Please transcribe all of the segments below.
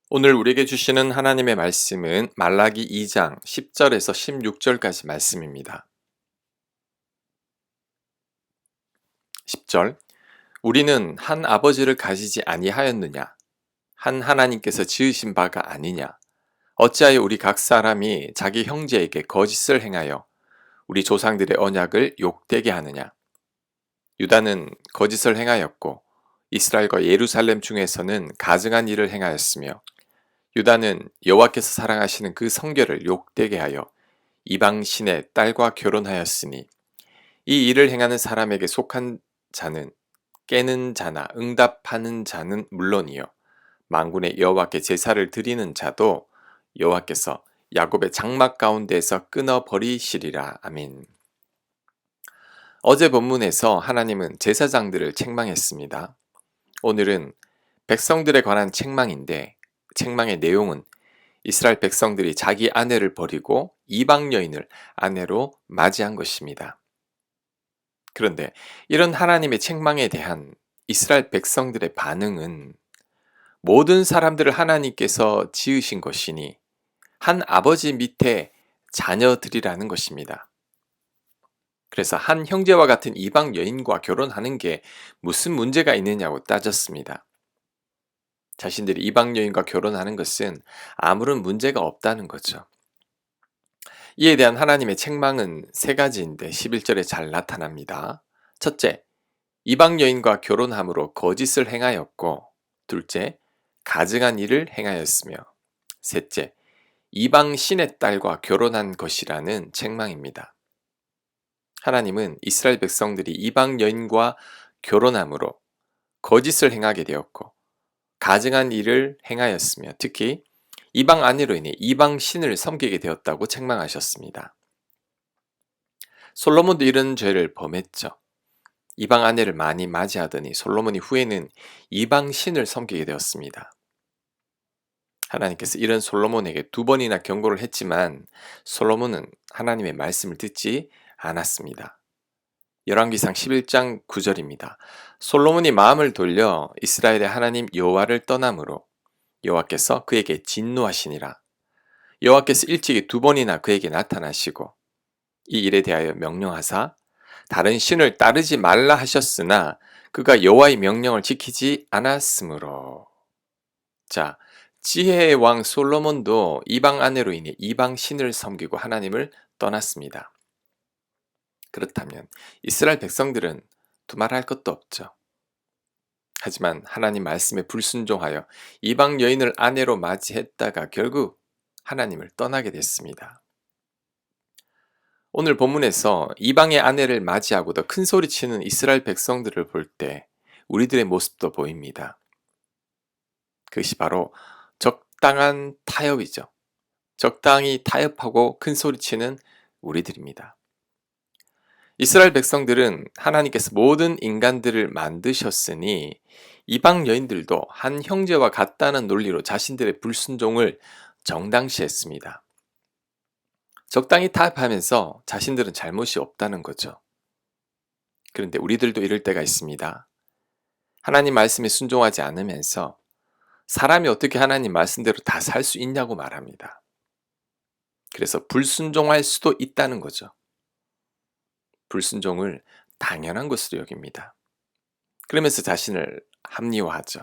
오늘 우리에게 주시는 하나님의 말씀은 말라기 2장 10절에서 16절까지 말씀입니다. 10절 우리는 한 아버지를 가지지 아니하였느냐? 한 하나님께서 지으신 바가 아니냐? 어찌하여 우리 각 사람이 자기 형제에게 거짓을 행하여 우리 조상들의 언약을 욕되게 하느냐? 유다는 거짓을 행하였고 이스라엘과 예루살렘 중에서는 가증한 일을 행하였으며 유다는 여호와께서 사랑하시는 그 성결을 욕되게 하여 이방 신의 딸과 결혼하였으니 이 일을 행하는 사람에게 속한 자는 깨는 자나 응답하는 자는 물론이요 만군의 여호와께 제사를 드리는 자도 여호와께서 야곱의 장막 가운데에서 끊어 버리시리라. 아멘. 어제 본문에서 하나님은 제사장들을 책망했습니다. 오늘은 백성들에 관한 책망인데 책망의 내용은 이스라엘 백성들이 자기 아내를 버리고 이방 여인을 아내로 맞이한 것입니다. 그런데 이런 하나님의 책망에 대한 이스라엘 백성들의 반응은 모든 사람들을 하나님께서 지으신 것이니 한 아버지 밑에 자녀들이라는 것입니다. 그래서 한 형제와 같은 이방 여인과 결혼하는 게 무슨 문제가 있느냐고 따졌습니다. 자신들이 이방 여인과 결혼하는 것은 아무런 문제가 없다는 거죠. 이에 대한 하나님의 책망은 세 가지인데 11절에 잘 나타납니다. 첫째, 이방 여인과 결혼함으로 거짓을 행하였고, 둘째, 가증한 일을 행하였으며, 셋째, 이방 신의 딸과 결혼한 것이라는 책망입니다. 하나님은 이스라엘 백성들이 이방 여인과 결혼함으로 거짓을 행하게 되었고, 가증한 일을 행하였으며, 특히 이방 아내로 인해 이방 신을 섬기게 되었다고 책망하셨습니다. 솔로몬도 이런 죄를 범했죠. 이방 아내를 많이 맞이하더니 솔로몬이 후에는 이방 신을 섬기게 되었습니다. 하나님께서 이런 솔로몬에게 두 번이나 경고를 했지만 솔로몬은 하나님의 말씀을 듣지 않았습니다. 열왕기상 11장 9절입니다. 솔로몬이 마음을 돌려 이스라엘의 하나님 여호와를 떠남으로 여호와께서 그에게 진노하시니라. 여호와께서 일찍이 두 번이나 그에게 나타나시고 이 일에 대하여 명령하사 다른 신을 따르지 말라 하셨으나 그가 여호와의 명령을 지키지 않았으므로. 자, 지혜의 왕 솔로몬도 이방 아내로 인해 이방 신을 섬기고 하나님을 떠났습니다. 그렇다면 이스라엘 백성들은 두말할 것도 없죠. 하지만 하나님 말씀에 불순종하여 이방 여인을 아내로 맞이했다가 결국 하나님을 떠나게 됐습니다. 오늘 본문에서 이방의 아내를 맞이하고도 큰 소리치는 이스라엘 백성들을 볼 때 우리들의 모습도 보입니다. 그것이 바로 적당한 타협이죠. 적당히 타협하고 큰 소리치는 우리들입니다. 이스라엘 백성들은 하나님께서 모든 인간들을 만드셨으니 이방 여인들도 한 형제와 같다는 논리로 자신들의 불순종을 정당시했습니다. 적당히 타협하면서 자신들은 잘못이 없다는 거죠. 그런데 우리들도 이럴 때가 있습니다. 하나님 말씀에 순종하지 않으면서 사람이 어떻게 하나님 말씀대로 다 살 수 있냐고 말합니다. 그래서 불순종할 수도 있다는 거죠. 불순종을 당연한 것으로 여깁니다. 그러면서 자신을 합리화하죠.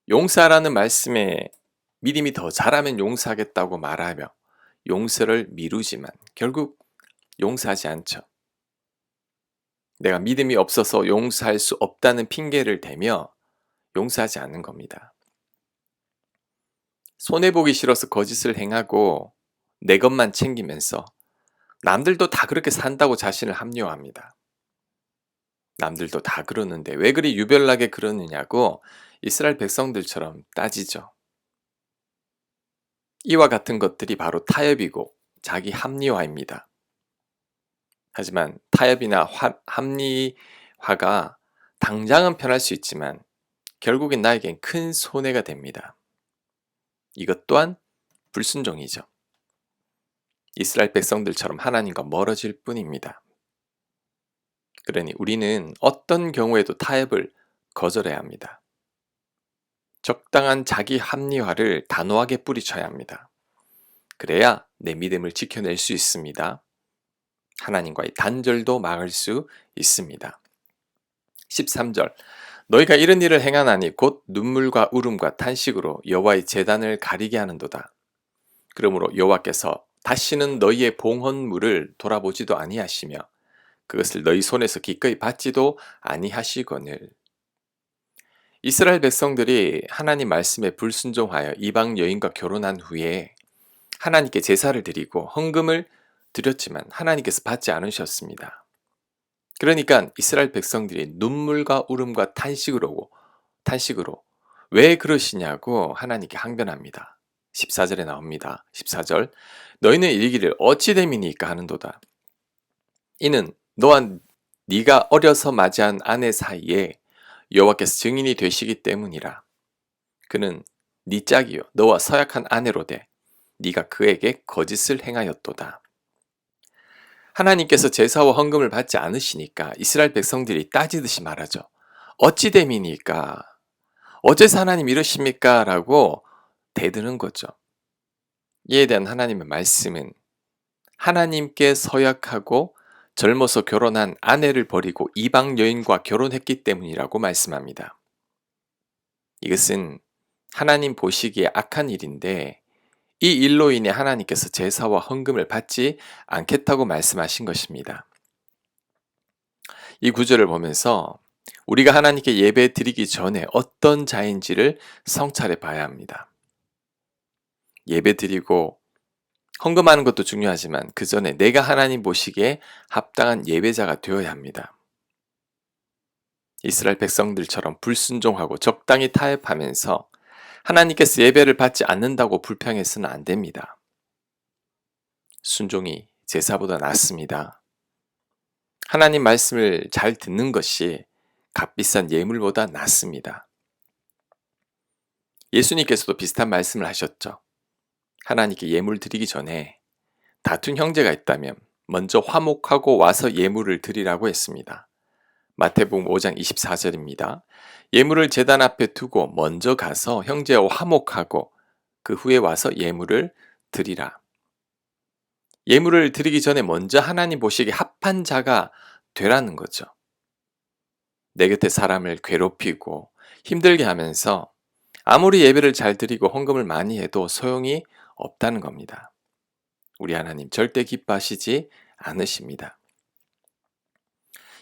용서하라는 말씀에 믿음이 더 자라면 용서하겠다고 말하며 용서를 미루지만 결국 용서하지 않죠. 내가 믿음이 없어서 용서할 수 없다는 핑계를 대며 용서하지 않는 겁니다. 손해보기 싫어서 거짓을 행하고 내 것만 챙기면서 남들도 다 그렇게 산다고 자신을 합리화합니다. 남들도 다 그러는데 왜 그리 유별나게 그러느냐고 이스라엘 백성들처럼 따지죠. 이와 같은 것들이 바로 타협이고 자기 합리화입니다. 하지만 타협이나 합리화가 당장은 편할 수 있지만 결국엔 나에겐 큰 손해가 됩니다. 이것 또한 불순종이죠. 이스라엘 백성들처럼 하나님과 멀어질 뿐입니다. 그러니 우리는 어떤 경우에도 타협을 거절해야 합니다. 적당한 자기 합리화를 단호하게 뿌리쳐야 합니다. 그래야 내 믿음을 지켜낼 수 있습니다. 하나님과의 단절도 막을 수 있습니다. 13절 너희가 이런 일을 행하나니 곧 눈물과 울음과 탄식으로 여호와의 제단을 가리게 하는도다. 그러므로 여호와께서 다시는 너희의 봉헌물을 돌아보지도 아니하시며 그것을 너희 손에서 기꺼이 받지도 아니하시거늘. 이스라엘 백성들이 하나님 말씀에 불순종하여 이방 여인과 결혼한 후에 하나님께 제사를 드리고 헌금을 드렸지만 하나님께서 받지 않으셨습니다. 그러니까 이스라엘 백성들이 눈물과 울음과 탄식으로 왜 그러시냐고 하나님께 항변합니다. 14절에 나옵니다. 14절 너희는 이르기를 어찌 됨이니까 하는도다. 이는 너와 네가 어려서 맞이한 아내 사이에 여호와께서 증인이 되시기 때문이라. 그는 네 짝이요 너와 서약한 아내로되 네가 그에게 거짓을 행하였도다. 하나님께서 제사와 헌금을 받지 않으시니까 이스라엘 백성들이 따지듯이 말하죠. 어찌 됨이니까? 어째서 하나님 이러십니까? 라고 대드는 거죠. 이에 대한 하나님의 말씀은 하나님께 서약하고 젊어서 결혼한 아내를 버리고 이방 여인과 결혼했기 때문이라고 말씀합니다. 이것은 하나님 보시기에 악한 일인데 이 일로 인해 하나님께서 제사와 헌금을 받지 않겠다고 말씀하신 것입니다. 이 구절을 보면서 우리가 하나님께 예배 드리기 전에 어떤 자인지를 성찰해 봐야 합니다. 예배 드리고 헌금하는 것도 중요하지만 그 전에 내가 하나님 보시기에 합당한 예배자가 되어야 합니다. 이스라엘 백성들처럼 불순종하고 적당히 타협하면서 하나님께서 예배를 받지 않는다고 불평해서는 안 됩니다. 순종이 제사보다 낫습니다. 하나님 말씀을 잘 듣는 것이 값비싼 예물보다 낫습니다. 예수님께서도 비슷한 말씀을 하셨죠. 하나님께 예물 드리기 전에 다툰 형제가 있다면 먼저 화목하고 와서 예물을 드리라고 했습니다. 마태복음 5장 24절입니다. 예물을 제단 앞에 두고 먼저 가서 형제와 화목하고 그 후에 와서 예물을 드리라. 예물을 드리기 전에 먼저 하나님 보시기에 합한 자가 되라는 거죠. 내 곁에 사람을 괴롭히고 힘들게 하면서 아무리 예배를 잘 드리고 헌금을 많이 해도 소용이 없다는 겁니다. 우리 하나님 절대 기뻐하시지 않으십니다.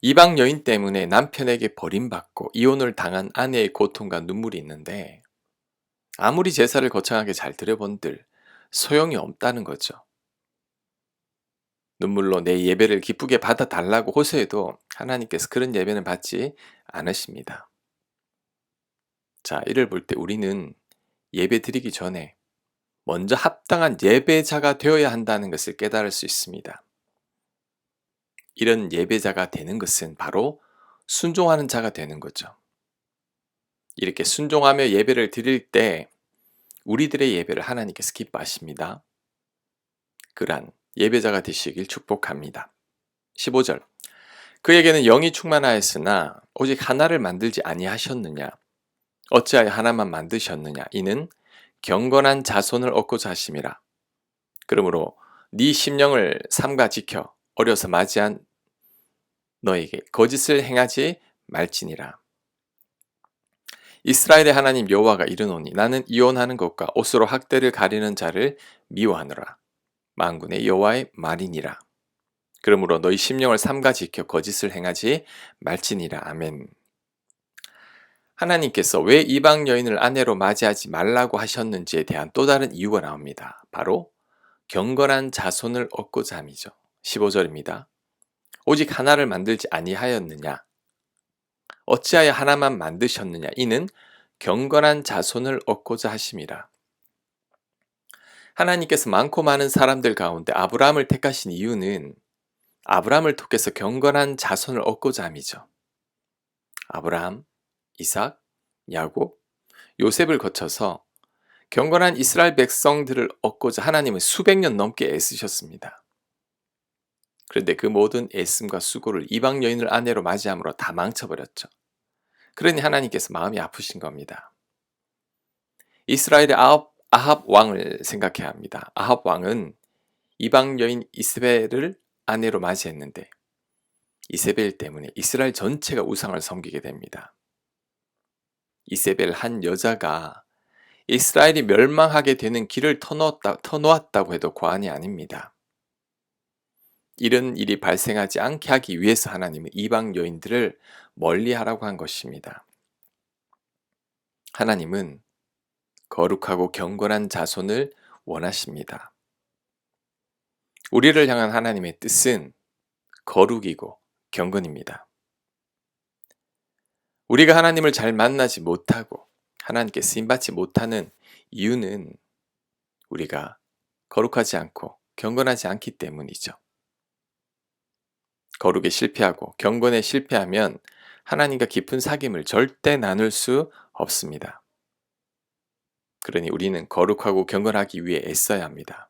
이방 여인 때문에 남편에게 버림받고 이혼을 당한 아내의 고통과 눈물이 있는데 아무리 제사를 거창하게 잘 드려본들 소용이 없다는 거죠. 눈물로 내 예배를 기쁘게 받아달라고 호소해도 하나님께서 그런 예배는 받지 않으십니다. 자, 이를 볼 때 우리는 예배 드리기 전에 먼저 합당한 예배자가 되어야 한다는 것을 깨달을 수 있습니다. 이런 예배자가 되는 것은 바로 순종하는 자가 되는 거죠. 이렇게 순종하며 예배를 드릴 때 우리들의 예배를 하나님께서 기뻐하십니다. 그러한 예배자가 되시길 축복합니다. 15절 그에게는 영이 충만하였으나 오직 하나를 만들지 아니하셨느냐 어찌하여 하나만 만드셨느냐 이는 경건한 자손을 얻고자 하심이라. 그러므로 네 심령을 삼가 지켜 어려서 맞이한 너에게 거짓을 행하지 말지니라. 이스라엘의 하나님 여호와가 이르노니 나는 이혼하는 것과 옷으로 학대를 가리는 자를 미워하노라. 만군의 여호와의 말이니라. 그러므로 너희 심령을 삼가 지켜 거짓을 행하지 말지니라. 아멘. 하나님께서 왜 이방 여인을 아내로 맞이하지 말라고 하셨는지에 대한 또 다른 이유가 나옵니다. 바로 경건한 자손을 얻고자 함이죠. 15절입니다. 오직 하나를 만들지 아니하였느냐? 어찌하여 하나만 만드셨느냐? 이는 경건한 자손을 얻고자 하심이라. 하나님께서 많고 많은 사람들 가운데 아브라함을 택하신 이유는 아브라함을 통해서 경건한 자손을 얻고자 함이죠. 아브라함, 이삭, 야곱, 요셉을 거쳐서 경건한 이스라엘 백성들을 얻고자 하나님은 수백 년 넘게 애쓰셨습니다. 그런데 그 모든 애씀과 수고를 이방 여인을 아내로 맞이함으로 다 망쳐버렸죠. 그러니 하나님께서 마음이 아프신 겁니다. 이스라엘의 아합 왕을 생각해야 합니다. 아합 왕은 이방 여인 이세벨을 아내로 맞이했는데 이세벨 때문에 이스라엘 전체가 우상을 섬기게 됩니다. 이세벨 한 여자가 이스라엘이 멸망하게 되는 길을 터놓았다고 해도 과언이 아닙니다. 이런 일이 발생하지 않게 하기 위해서 하나님은 이방 여인들을 멀리하라고 한 것입니다. 하나님은 거룩하고 경건한 자손을 원하십니다. 우리를 향한 하나님의 뜻은 거룩이고 경건입니다. 우리가 하나님을 잘 만나지 못하고 하나님께 쓰임받지 못하는 이유는 우리가 거룩하지 않고 경건하지 않기 때문이죠. 거룩에 실패하고 경건에 실패하면 하나님과 깊은 사귐을 절대 나눌 수 없습니다. 그러니 우리는 거룩하고 경건하기 위해 애써야 합니다.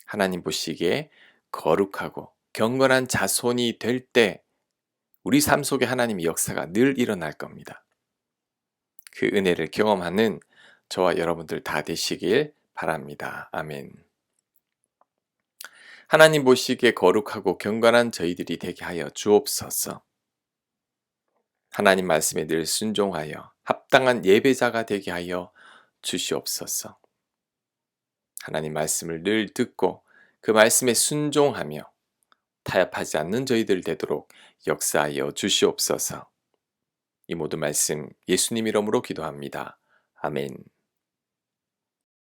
하나님 보시기에 거룩하고 경건한 자손이 될 때 우리 삶 속에 하나님의 역사가 늘 일어날 겁니다. 그 은혜를 경험하는 저와 여러분들 다 되시길 바랍니다. 아멘. 하나님 보시기에 거룩하고 경건한 저희들이 되게 하여 주옵소서. 하나님 말씀에 늘 순종하여 합당한 예배자가 되게 하여 주시옵소서. 하나님 말씀을 늘 듣고 그 말씀에 순종하며 타협하지 않는 저희들 되도록 역사하여 주시옵소서. 이 모든 말씀 예수님 이름으로 기도합니다. 아멘.